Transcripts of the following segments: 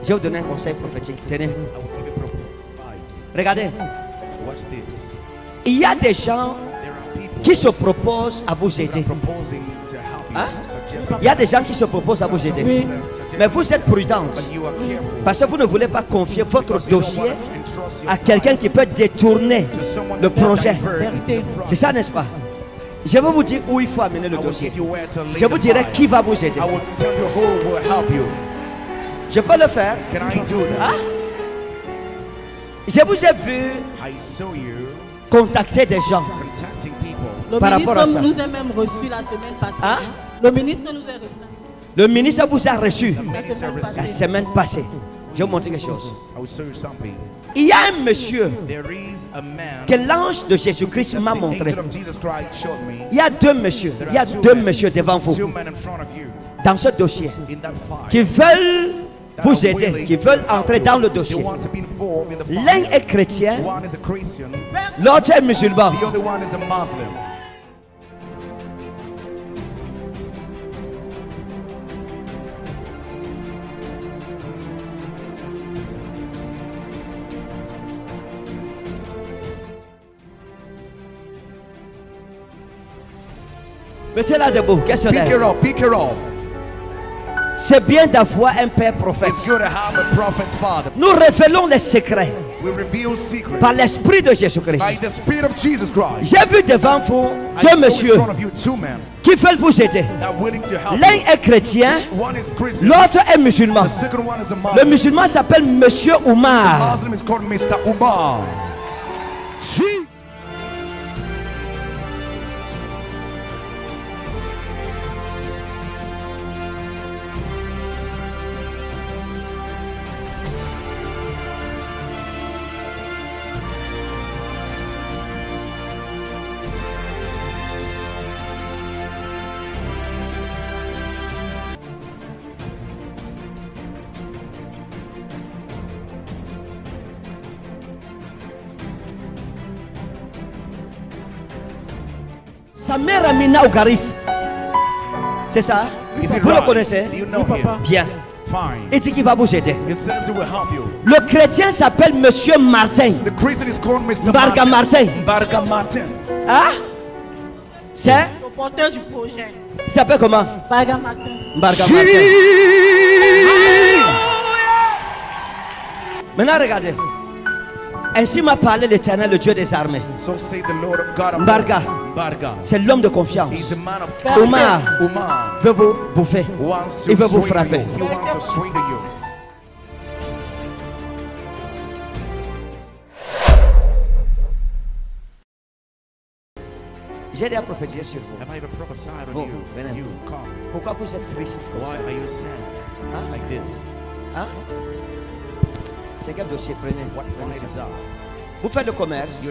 Je vais vous donner un conseil prophétique. Tenez. Regardez. Il y a des gens qui se proposent à vous aider. Hein? Il y a des gens qui se proposent à vous aider. Oui. Mais vous êtes prudente. Parce que vous ne voulez pas confier votre dossier à quelqu'un qui peut détourner le projet. C'est ça, n'est-ce pas? Je vais vous dire où il faut amener le dossier. Je vous dirai qui va vous aider. Je peux le faire. Hein? Je vous ai vu contacter des gens. Le Par rapport à ça. ministre nous a même reçu la semaine passée. Hein? Le ministre nous a reçu. Le ministre vous a reçu La la semaine semaine passée. Je vais vous montrer quelque chose. Il y a un monsieur que l'ange de Jésus-Christ m'a montré. Il y a deux messieurs. Il y a deux messieurs devant vous. Dans ce dossier. Qui veulent vous aider. Qui veulent entrer dans le dossier. L'un est chrétien. L'autre est musulman. Mettez-la debout. Qu'est-ce que c'est? C'est bien d'avoir un père prophète. Nous révélons les secrets par l'esprit de Jésus-Christ. J'ai vu devant vous deux messieurs qui veulent vous aider. L'un est chrétien, l'autre est musulman. Le musulman s'appelle Monsieur Oumar. Sa mère Amina Ougarif. C'est ça? Vous le connaissez? Bien. Il dit qu'il va vous aider. Le chrétien s'appelle Monsieur Martin. Mbarga Martin. Hein? C'est? Le porteur du projet. Il s'appelle comment? Mbarga Martin. Mbarga Martin. Maintenant regardez. Ainsi m'a parlé l'Éternel, le Dieu des armées. Mbarga, c'est l'homme de confiance. Oumar veut vous bouffer. Il veut vous frapper. J'ai déjà prophétisé sur vous. Vous, venez. Pourquoi vous êtes triste comme ça? Hein? C'est quel dossier? Prenez. Vous faites le commerce.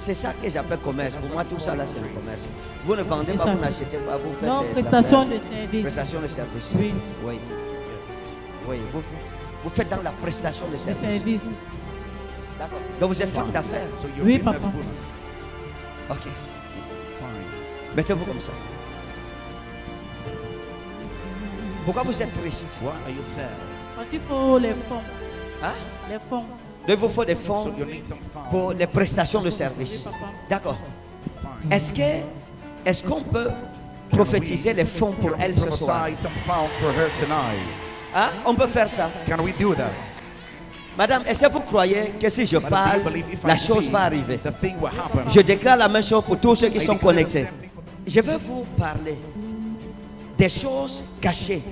C'est ça que j'appelle commerce. Pour moi, tout ça là, c'est le commerce. Vous ne vendez pas, vous n'achetez pas, vous faites non, des prestation affaires. de service. Prestation de service. Oui. Oui. Oui. Vous faites dans la prestation de Le service. service. D'accord. Donc vous êtes femme d'affaires. Oui, papa. Ok. Mettez-vous comme ça. Pourquoi vous êtes triste? Parce qu'il faut les fonds. Hein? Les fonds. Il vous faut des fonds pour les prestations de service. D'accord. Est-ce qu'on peut prophétiser les fonds pour elle ce soir? Hein? On peut faire ça. Madame, est-ce que vous croyez que si je parle, la chose va arriver? Je déclare la même chose pour tous ceux qui sont connectés. Je vais vous parler des choses cachées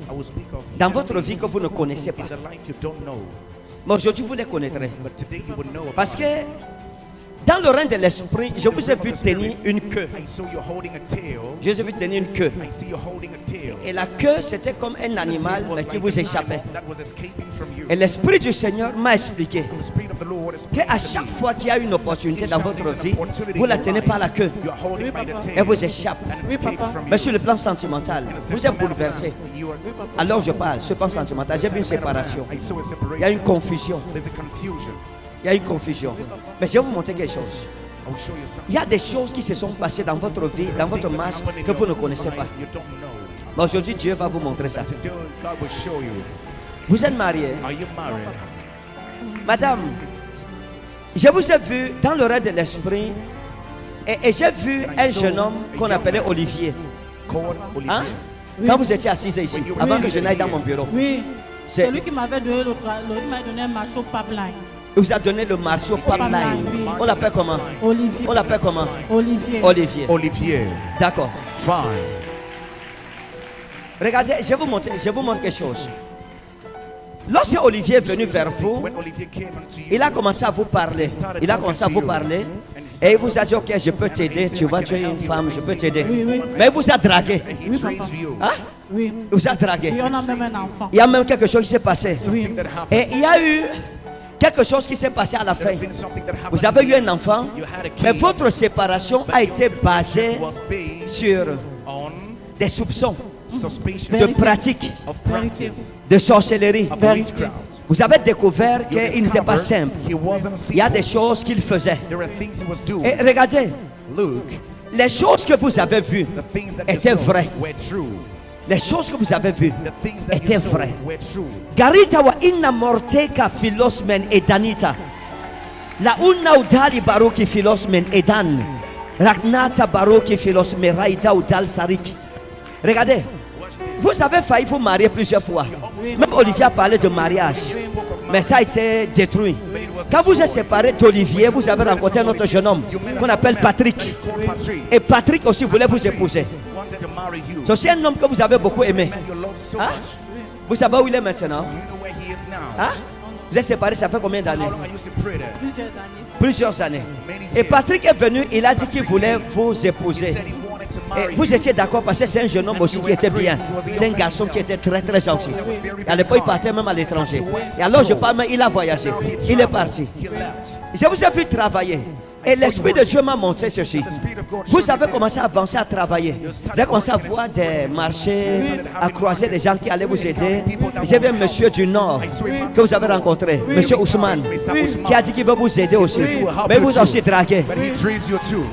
dans votre vie que vous ne connaissez pas. Mais aujourd'hui, vous les connaîtrez. Parce que dans le règne de l'esprit, je vous ai vu tenir une queue. Je vous ai vu tenir une queue. Et la queue, c'était comme un animal qui vous échappait. Et l'esprit du Seigneur m'a expliqué qu'à chaque fois qu'il y a une opportunité dans votre vie, vous la tenez par la queue. Elle vous échappe. Mais sur le plan sentimental, vous êtes bouleversé. Alors je parle, ce plan sentimental, j'ai vu une séparation. Il y a une confusion. Il y a une confusion. Mais je vais vous montrer quelque chose. Il y a des choses qui se sont passées dans votre vie, dans votre marche, que vous ne connaissez pas. Mais aujourd'hui, Dieu va vous montrer ça. Vous êtes mariée? Are you married? Madame, je vous ai vu dans le rêve de l'esprit et j'ai vu un jeune homme qu'on appelait Olivier. Called Olivier. Hein? Quand vous étiez assise ici, avant que je n'aille dans mon bureau. Oui. C'est- Celui qui m'avait donné il m'a donné un marché au pipeline. Il vous a donné le marché au pipeline. Oui. On l'appelle comment? Olivier. On l'appelle comment? Olivier. Olivier. Olivier. D'accord. Fine. Regardez, je vous montre quelque chose. Lorsque Olivier est venu vers vous, When Olivier came unto you, il a commencé à vous parler. Il a commencé à vous parler. Et il vous a dit, ok, je peux t'aider. Tu vois, tu es une femme, je peux t'aider. Oui, oui. Mais il vous a dragué. he Oui, trained papa. you. Hein? Oui. Il vous a dragué. Oui, on a même un enfant. Il y a même quelque chose qui s'est passé. Oui. Something that happened. Et il y a eu quelque chose qui s'est passé à la fin. There's been something that happened. Vous avez eu un enfant, You had a kid, mais votre séparation a été basée was based sur on des soupçons suspicion de pratiques of practice de sorcellerie. of Vérité. witchcraft. Vous avez découvert You qu'il n'était pas discovered simple. he wasn't Il y a des simple. choses qu'il faisait. There are things he was doing. Et regardez, Look, les choses que vous avez vues the things that you étaient saw vraies. were true. Les choses que vous avez vues The things that étaient you saw vraies. were true. Garita wa inna morteka filosmen edanita. La unna udali baroki filosmen edan. Ragnata baroki filosmen raida udal sarik. Regardez, vous avez failli vous marier plusieurs fois. Même Olivier a parlé de mariage. Mais ça a été détruit. Quand vous êtes séparé d'Olivier, vous avez rencontré un autre jeune homme qu'on appelle Patrick. He's called Patrick. Et Patrick aussi voulait vous épouser. Wanted to marry you. C'est aussi un homme que vous avez beaucoup aimé. Man you love so Hein? much. Vous savez où il est maintenant? You know where he is now. Hein? Vous êtes séparés, ça fait combien d'années? How long are you separated? Plusieurs années. Plusieurs années. Et Patrick est venu, il a dit qu'il voulait vous He épouser. said he wanted to Et marry vous you. étiez d'accord parce que c'est un jeune homme aussi qui était bien. C'est un garçon qui était très très gentil. Et à l'époque, il partait même à l'étranger. Et alors je parle, mais il a voyagé. Now he Il est traveled. parti. He left. Je vous ai vu travailler. Et l'Esprit de Dieu m'a montré ceci. Vous avez commencé à avancer à travailler. Vous avez commencé à voir des marchés, à croiser des gens qui allaient vous aider. J'ai vu un monsieur du Nord que vous avez rencontré, monsieur Ousmane, qui a dit qu'il veut vous aider aussi. Mais vous aussi dragué. But he treats you too.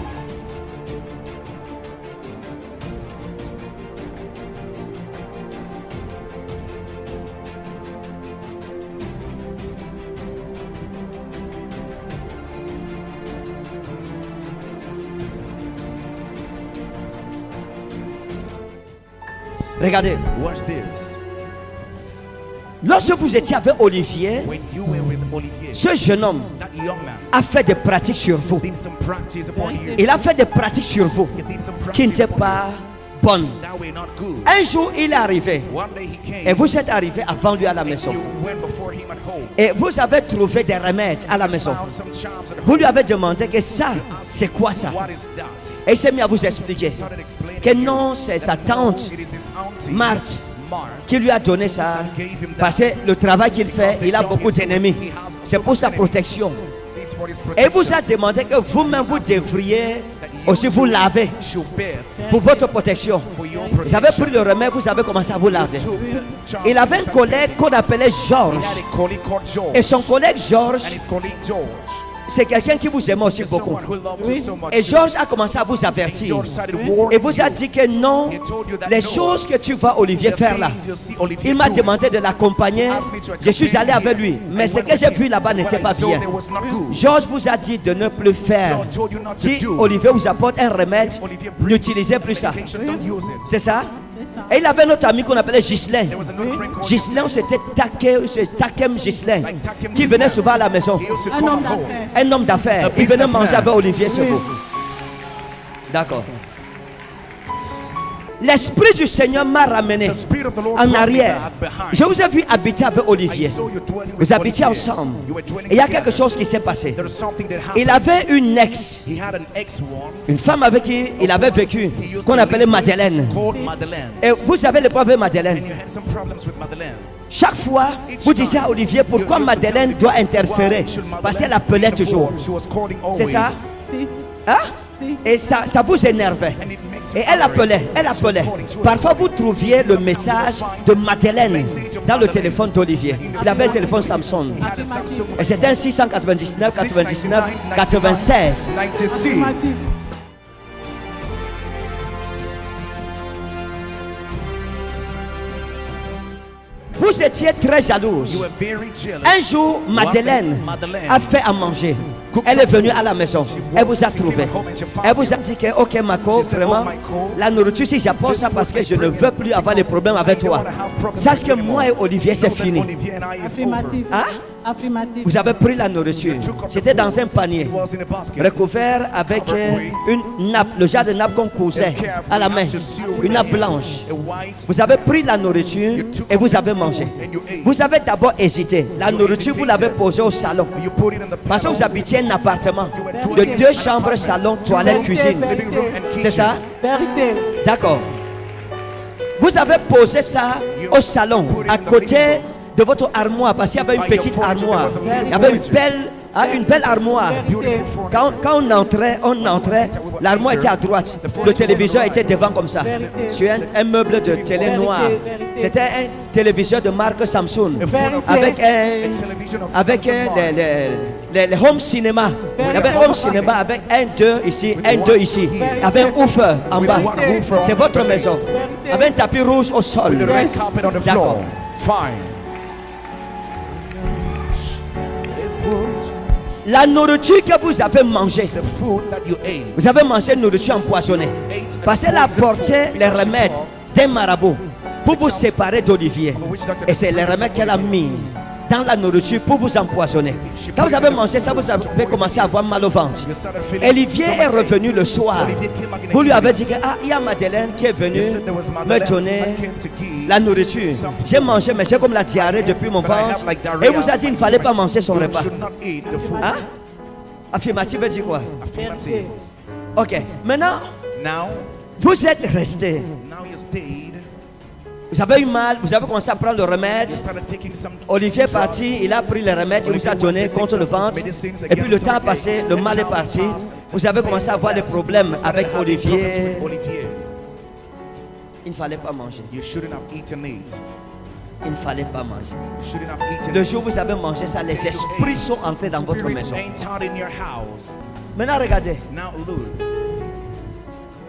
Regardez, Watch this. lorsque vous étiez avec Olivier, When you were with Olivier, ce jeune homme that young man a fait des pratiques sur vous. did some practice upon you. Il a fait des pratiques sur vous He did some qui practice n'étaient upon pas bonnes. you that were not good. Un jour, il est arrivé One day he came et vous êtes arrivé avant lui à la maison. you went before him at home. Et vous avez trouvé des remèdes à la maison. Found some charms at Vous home. lui avez demandé que ça, c'est quoi ça? What is that? Et il s'est mis à vous expliquer Started explaining que to you non, c'est sa that tante it is his auntie, Marthe Mark. qui lui a donné ça. Parce que le travail qu'il fait, il a beaucoup d'ennemis. C'est pour sa protection. It's for his Et il vous protection. a demandé que vous-même vous devriez aussi vous laver Should bear pour votre protection. for your Vous avez protection. pris le remède, vous avez commencé à vous laver. Took charms. Il avait un collègue qu'on appelait He Georges. had a colleague called George. Et son collègue Georges, And his colleague George c'est quelqu'un qui vous aime aussi is beaucoup. someone who loved you so much. Et too. Georges a commencé à vous And avertir. George started warning Et vous a you. dit que non, les choses que tu vas Olivier The faire là, things you see Olivier il m'a do. demandé de l'accompagner. Je suis allé avec lui, mais ce que j'ai vu là-bas n'était pas bien. Georges vous a dit de ne plus faire. George told you not to Si do. Olivier vous apporte un remède, Olivier brings n'utilisez plus ça. medication, don't use it. C'est ça? C'est ça. Et il avait notre ami qu'on appelait Ghislain. There was another friend called Ghislain, c'était Takem Ghislain, Like Takem qui venait Ghislain. souvent à la maison. He used to Un come homme at home. d'affaires. Un homme d'affaires. A Il venait businessman. manger avec Olivier chez vous. D'accord. L'Esprit du Seigneur m'a ramené The Spirit of the Lord en brought me arrière. back behind. Je vous ai vu habiter avec I Olivier. saw you dwelling with Vous habitiez Olivier. ensemble. You were dwelling Et il y a together. quelque chose qui s'est passé. There is something that Il happened. avait une ex, He had an ex-one une femme avec qui il avait vécu, he used qu'on to appelait live with, Madeleine. called Madeleine. Et vous avez le problème And Madeleine. you had some problems with Madeleine. Chaque fois, vous disiez à Olivier pourquoi Madeleine doit interférer. Parce qu'elle appelait toujours. C'est ça? Si. Hein? Si. Et ça vous énervait. Et elle appelait. Parfois, vous trouviez le message de Madeleine dans le téléphone d'Olivier. Il avait un téléphone Samsung. Et c'était un 699, 99, 96. 96. Affirmatif. Vous étiez très jalouse. You were very jealous. Un jour, Madeleine a fait à manger. Elle est venue à la maison. Elle vous a trouvé. Elle vous a dit que, ok, Marco, vraiment, la nourriture, si j'apporte ça parce que je ne veux plus avoir des problèmes avec toi. Sache que moi et Olivier, c'est fini. Olivier and I is Affirmatif. Hein? Affirmative. Vous avez pris la nourriture. C'était dans un panier, over. It was in a basket. recouvert avec une nappe, le genre de nappe qu'on cousait à la main, une nappe blanche. A white. Vous avez pris la nourriture et vous avez mangé. Vous avez d'abord hésité. La nourriture, vous l'avez posée au salon. You put it in the Parce que vous habitiez un appartement You de went 2 chambres, salon, toilette, cuisine. living room and C'est kitchen. ça? Vérité. D'accord. Vous avez posé ça au salon, à côté de votre armoire, parce qu'il y avait une petite armoire. Il y avait une belle armoire. Vérité. Quand on entrait, l'armoire était à droite. Le téléviseur était devant comme ça. Sur un meuble de télé noir. C'était un téléviseur de marque Samsung. Avec les home cinéma. Il y avait un home cinéma avec un 2 ici, un 2 ici. Il y avait un woofer en bas. C'est votre maison. Avec un tapis rouge au sol. With the red carpet on the D'accord. floor. Fine. La nourriture que vous avez mangée, The food that you ate. vous avez mangé une nourriture empoisonnée. Parce qu'elle apportait les remèdes d'un marabout pour vous séparer d'Olivier. Et c'est les remèdes qu'elle a mis dans la nourriture pour vous empoisonner. Quand vous avez mangé ça, vous avez commencé à avoir mal au ventre. You started feeling Olivier est revenu le soir. Vous lui avez dit que il y a Madeleine qui est venue me donner la nourriture. J'ai mangé, mais j'ai comme la diarrhée depuis mon ventre. Et vous a dit qu'il ne fallait pas manger son you repas. should not eat the food. Hein? Affirmatif veut dire quoi? Affirmative. Ok. Maintenant, Now vous êtes resté. you stayed. Vous avez eu mal, vous avez commencé à prendre le remède. You started taking some Olivier est parti, il a pris les remèdes, il vous a donné contre le ventre. Et puis le temps a passé, le mal est parti. Vous avez commencé à avoir des problèmes avec Olivier. Olivier. Il ne fallait pas manger. You shouldn't have eaten meat. Il ne fallait pas manger. You shouldn't have eaten Le jour où vous avez mangé ça, les esprits sont entrés dans votre Spirits maison. entered in your house. Maintenant, regardez. Now look.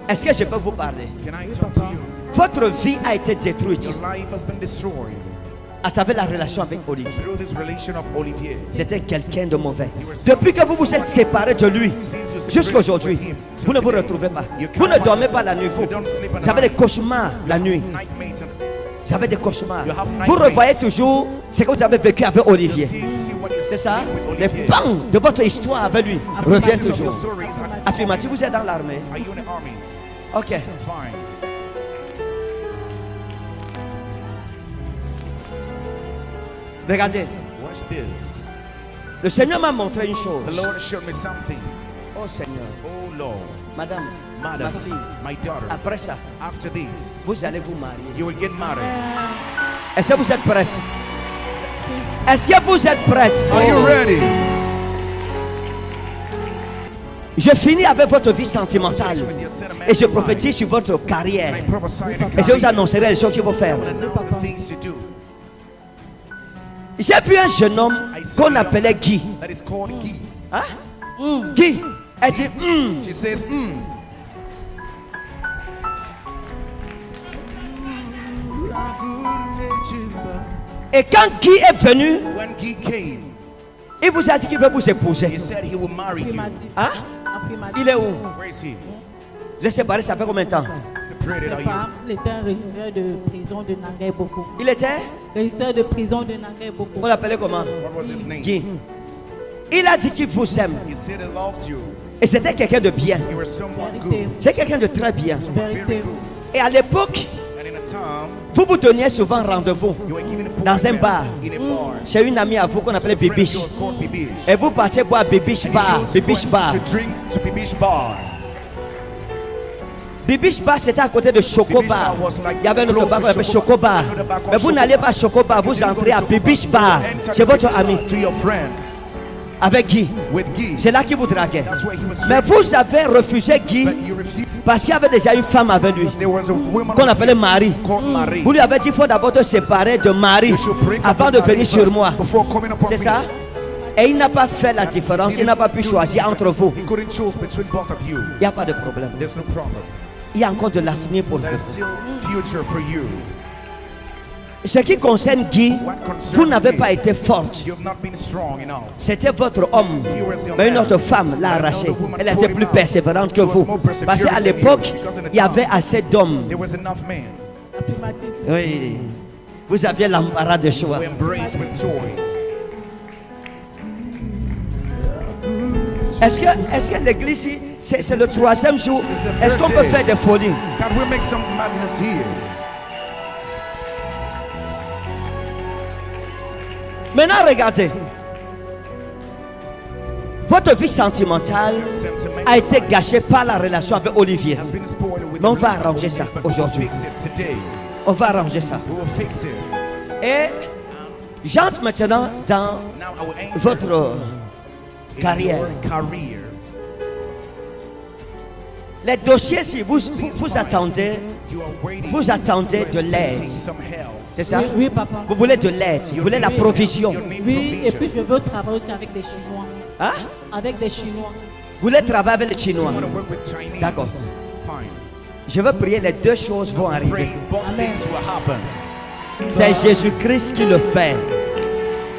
Est-ce que je peux vous parler? Can I talk to you? Votre vie a été détruite Your life has been destroyed à travers la relation avec Olivier. through this relation of Olivier. C'était quelqu'un de mauvais. Depuis que vous vous êtes séparés de lui, jusqu'à aujourd'hui, vous ne vous retrouvez pas. Vous ne dormez pas la nuit. Vous avez des cauchemars la nuit. Nightmates and Vous avez des cauchemars. Vous revoyez toujours ce que vous avez vécu avec Olivier. see what you C'est ça? with Les Olivier. pans de votre histoire avec lui reviennent Pieces of your toujours. stories. Affirmatif, vous êtes dans l'armée. Are you in the army? Ok. Fine. Regardez. Watch this. Le Seigneur m'a montré une The chose. Lord showed me something. Oh Seigneur. Oh Lord, Madame, Madam, ma fille, my daughter, après ça, after this, vous allez vous marier. you will get married. Est-ce que vous êtes prête? Est-ce que vous êtes prête? Are you ready? Je finis avec votre vie sentimentale. With your sentimental Et je life. prophétise sur votre carrière. I prophesy in the Et je vous carrière. annoncerai les choses qu'il faut faire. I will announce the things you do. J'ai vu un jeune homme qu'on appelait Guy. That is called Guy. Hein? Guy. Elle dit, She says, Et quand Guy est venu, When Guy came, il vous a dit qu'il veut vous he épouser. said he will marry you. Affirmative. Hein? Affirmative. Il est où? Where is he? Vous êtes séparés, ça fait combien de temps? Separated are Ses you? parents, il était un registraire de prison de Nangai Boko. Il était? Registraire de prison de Nangai Boko. On l'appelait comment? What was his name? Guy. Il a dit qu'il vous aime. He said he loved you. Et c'était quelqu'un de bien. You were someone Vérité. good. C'est quelqu'un de très bien. Very Vérité. good. Et à l'époque, And in a time, vous vous donniez souvent rendez-vous you were given dans un bar. in a bar. Chez une amie à vous qu'on appelait Friend of Bibiche. yours called Bibiche. Et vous partiez boire Bibiche Bar. Bibiche Bar. To drink to Bibiche Bar. Bibiche Bar, c'était à côté de Choco Bibiche Bar. Bar was like Il y avait un autre close bar to qu'on appelait Choco Choco Bar. Bar. Another bar called Mais vous Choco n'allez Bar. pas à Choco Bar, You vous didn't go entrez to à Choco Bar. Bibiche Bar. Enter C'est votre Bibiche ami. Bar to your friend Avec Guy. with Guy. C'est là qu'il vous draguait. That's where he was Mais straight. vous avez refusé Guy But you refused. parce qu'il y avait déjà une femme avec lui There was a woman qu'on appelait Marie. called Marie. Vous lui avez dit qu'il faut d'abord te séparer de Marie You should break up avant with de Marie venir sur first moi. before coming upon C'est me. ça? Et il n'a pas fait la différence. Il n'a pas pu choisir entre vous. He couldn't choose between both of you. Il n'y a pas de problème. There's no problem. Il y a encore de l'avenir pour There's vous. still future for you. Ce qui concerne Guy, vous n'avez pas été forte. You have not been strong enough. C'était votre homme. Mais une autre femme l'a arraché. Elle était plus persévérante que vous. Parce qu'à l'époque, il y avait assez d'hommes. There was enough men Affirmatif. Oui. Vous aviez l'embarras de choix. who embraced with choice. Est-ce que l'église, c'est le 3e jour? Est-ce qu'on peut faire des folies? Can we make some madness here? Maintenant, regardez. Votre vie sentimentale a été gâchée par la relation avec Olivier. Has been spoiled with Mais on the va relationship arranger ça with Olivier, but aujourd'hui. we'll fix it today. On va arranger ça. We will fix it. Et j'entre maintenant dans Now I will enter votre in carrière. your career. Les dossiers, si vous attendez, You are waiting. vous attendez You de are l'aide. expecting some help. C'est ça? Oui, oui, papa. Vous voulez de l'aide, vous voulez la provision. You need Oui, et puis provision. je veux travailler aussi avec des Chinois. Hein? Avec des Chinois. Vous voulez travailler avec les Chinois. You want to work with Chinese. D'accord. Fine. Je veux prier, les deux choses vont arriver. Pray both Amen. things will happen. C'est Jésus-Christ qui le fait.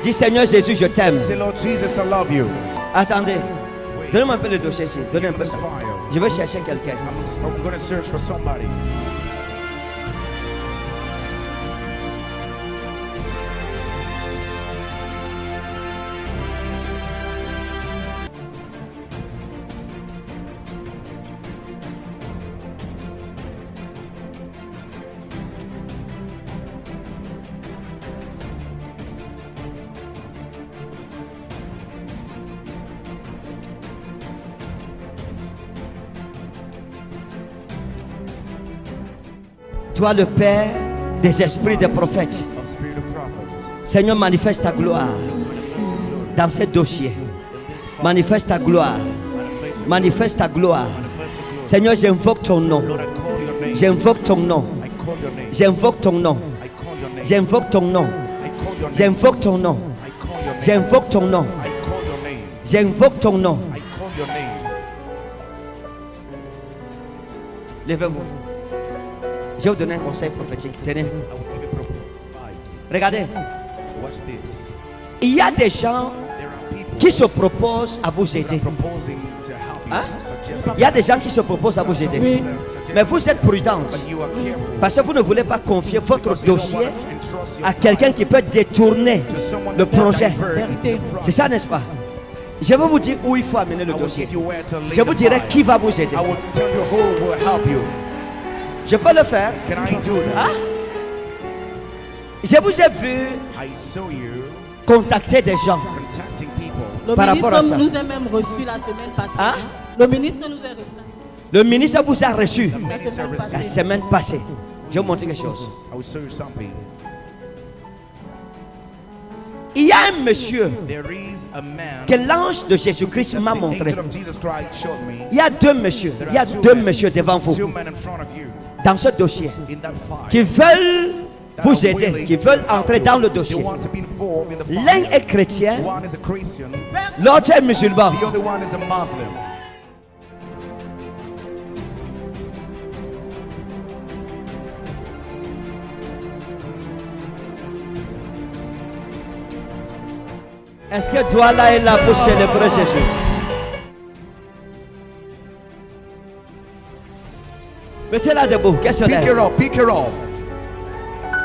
Dis Seigneur Jésus, je t'aime. Say, Lord Jesus, I love you. Attendez. Donnez-moi un peu le dossier ici. Donnez un peu This ça. file. Je veux chercher quelqu'un. I'm going to search for somebody. Toi, le Père des esprits des prophètes, Of spirit of prophets. Seigneur, manifeste ta gloire dans ces dossiers. Manifeste ta gloire. Manifeste ta gloire. Seigneur, j'invoque ton nom. Lord, I call your name. J'invoque ton nom. I call your name. J'invoque ton nom. I call your name. J'invoque ton nom. I call your name. J'invoque ton nom. I call your name. J'invoque ton nom. I call your name. J'invoque ton nom. I call your name. Levez-vous. Je vais vous donner un conseil prophétique. Tenez. I will give you proper advice. Regardez. Watch this. Il y a des gens There are people qui se proposent à vous who are aider. proposing to help you. Hein? Suggesting. Il y a des gens qui se proposent à vous aider. Oui. Mais vous êtes prudente. But you are careful. Parce que vous ne voulez pas confier votre Because you don't dossier want to entrust your à quelqu'un qui peut détourner to someone le who can projet. divert Vérité. the C'est ça, n'est-ce pas? Je vais vous dire où il faut amener le I will dossier. give you where to lay Je vous the dirai file. qui va vous aider. I will tell you who will help you. Je peux le faire. Can I do that? Hein? Je vous ai vu I saw you contacter des gens. contacting people. Le Par rapport à ça. ministre nous a même reçu la semaine passée. Hein? Le ministre nous a reçu Le ministre vous a reçu The minister semaine received. la semaine passée. Je vais vous montrer quelque chose. I will show you something. Il y a un monsieur There is a man. que l'ange de Jésus-Christ m'a The montré. angel of Jesus Christ showed me. Il y a deux messieurs. There Il y a are two deux men- messieurs devant vous Two men in front of you dans ce dossier in that file. qui veulent that vous are aider, willing qui to veulent help entrer you. dans le They dossier. want to be involved in the L'un file. est chrétien, One is a Christian. l'autre est musulman. The other one is a Muslim. Est-ce que Douala est là pour célébrer Jésus? Mettez-la debout. Qu'est-ce que Pick c'est? her up. Pick her up.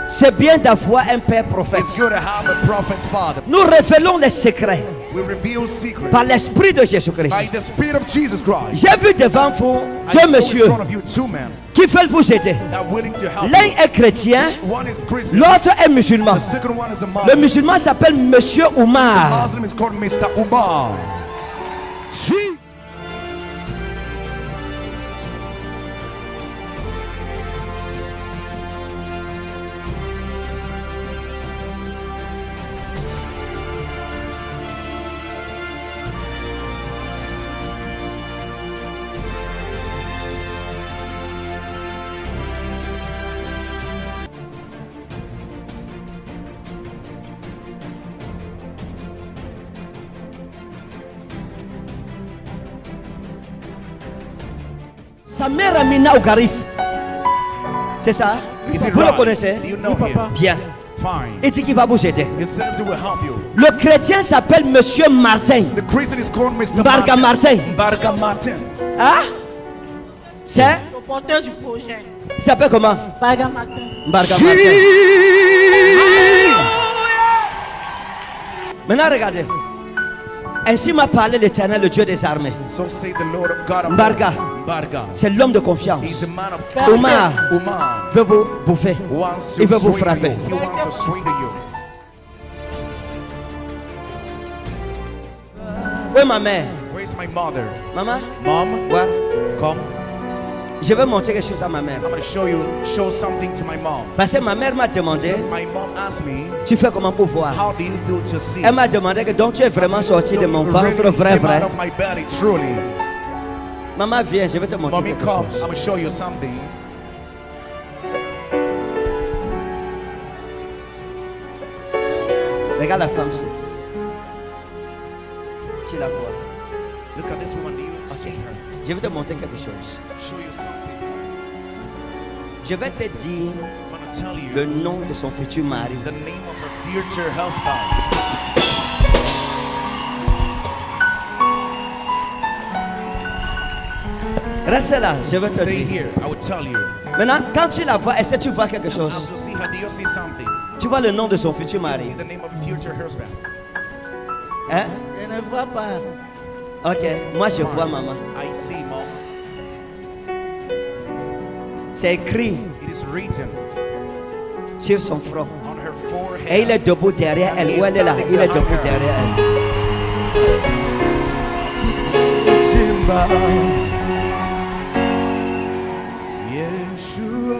C'est bien d'avoir un père prophète. It's good to have a prophet's father. Nous révélons les secrets We reveal secrets par l'esprit de by Jésus-Christ. the Spirit of Jesus Christ. J'ai vu devant vous I deux saw in messieurs front of you two men qui veulent vous aider. that are willing to help L'un you. est chrétien, One is Christian. l'autre est musulman. The second one is a Le Muslim. musulman s'appelle Monsieur Oumar. Muslim is called Mr. Umar. Gee. Sa mère Amina au Garif. C'est ça? Is it Vous le right? connaissez? Do you know Oui, him? papa. Bien. Fine. Il dit qu'il va vous aider. It says it will help you. Le chrétien s'appelle Monsieur Martin. The Christian is called Mr. Mbarga Martin. Mbarga Martin. Hein? C'est? Le porteur du projet. Il s'appelle comment? Mbarga Martin. Mbarga Gee. Martin. Maintenant regardez. Ainsi m'a parlé l'Éternel, le Dieu des armées. So say the Lord God of Mbarga. Mbarga. C'est l'homme de confiance. He's a man of Omar Umar veut vous bouffer. wants Il to veut vous sway frapper. you. He wants to sway to you. Où est ma mère? Where's my mother? Maman? Mom, Voilà. come. Je vais montrer quelque chose à ma mère. I'm going to show something to my mom. Parce que ma mère m'a demandé, Because my mom asked me, tu fais comment pour voir? how do you do to see? Elle m'a demandé que donc tu es vraiment sorti de mon ventre, really vrai, came vrai. out of my belly, truly. Maman, viens, je vais te montrer Mommy, quelque come. chose. I'm going to show you something. Regarde la femme. Tu la vois. Look at this woman. Do you see her? Je vais te montrer quelque chose. Show you something. Je vais te dire I'm going to tell you le nom de son futur mari. the name of her future husband. Reste là, je vais te Stay dire. here. I will tell you. Maintenant, quand tu la vois, est-ce que tu vois quelque chose? As you see her, do you see something? Tu vois le nom de son futur You mari. see the name of her future husband. Hein? Je ne vois pas. Ok, moi je vois maman. I see, Mom. C'est écrit It is written sur son front. on her forehead. Et il est debout derrière elle. Où elle est là? Il est debout derrière elle. Timba. Yeshua.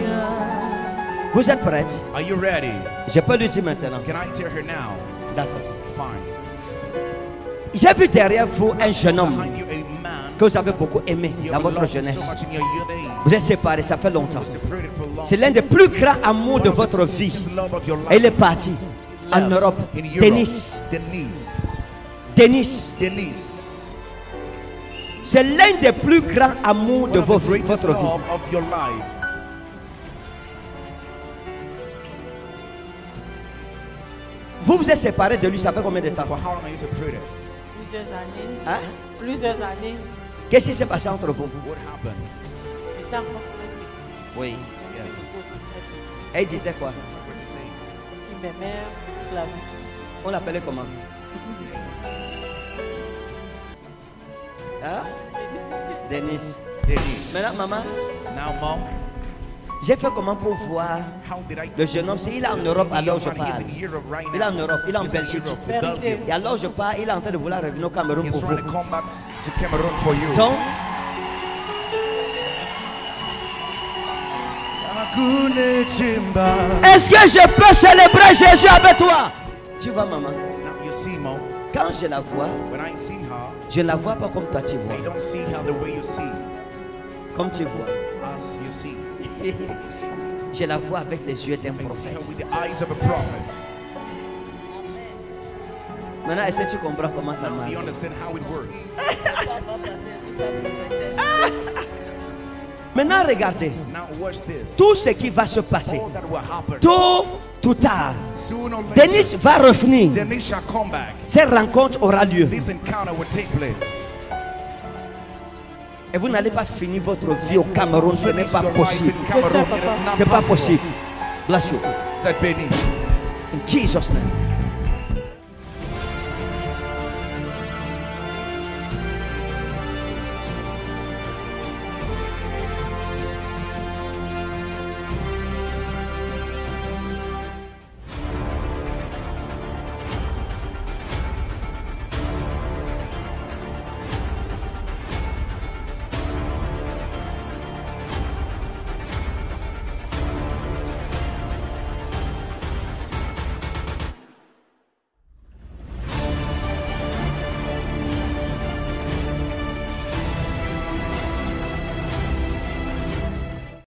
Hamashiach. Vous êtes prête? Are you ready? Je peux lui dire maintenant. Can I tell her now? D'accord. Fine. J'ai vu derrière vous un jeune homme Behind you a man que vous avez beaucoup aimé you dans have votre loved jeunesse. so much in your youth age. Vous êtes séparés, ça fait longtemps. You're separated for long. C'est l'un des plus grands amours de votre vie. This love of your life. Et il est parti en Left Europe. in Europe. Denis. Denise. Denis. Denise. C'est l'un des plus grands amours de One of the votre greatest vie. love of your life. Vous vous êtes séparés de lui, ça fait combien de temps? For how long are you separated? Plusieurs années. Hein? Plusieurs années. Qu'est-ce qui s'est passé entre vous? What happened? J'étais encore petite. Oui. Yes. Et il disait quoi? What's he saying? Il m'aimait. La vie. On l'appelait comment? Hein? Denis. Denise. Maintenant, maman, Now, Mom, j'ai fait comment pour voir how did I le jeune homme? Il est en to Europe see the alors young je man? He's parle. in Europe right Il est en now. Europe, il est en He's in Belgique. Europe, Belgium. Et alors je pars, il est en train de vouloir revenir au Cameroun He's pour trying to vous. come back to Cameroon for you. Donc, est-ce que je peux célébrer Jésus avec toi? Tu vois, maman, Now you see, Mom, quand je la vois, when I see her, je ne la vois pas comme toi tu I vois. don't see her the way you see, Comme tu vois. as you see. Je la vois avec les yeux d'un I see her prophète. with the eyes of a prophet. Maintenant, est-ce que tu comprends comment ça Now marche? you understand how it works. Maintenant, regardez. Now watch this. Tout ce qui va se passer, All that will happen. tôt ou tard, Sooner or later, Denis va revenir. Denise shall come back. Cette rencontre aura lieu. This encounter will take place. Et vous n'allez pas finir votre vie au Cameroun. Ce n'est Finish pas your life possible. in Cameroon. It is not C'est pas possible. possible. Bless you. Said Benny. In Jesus' name.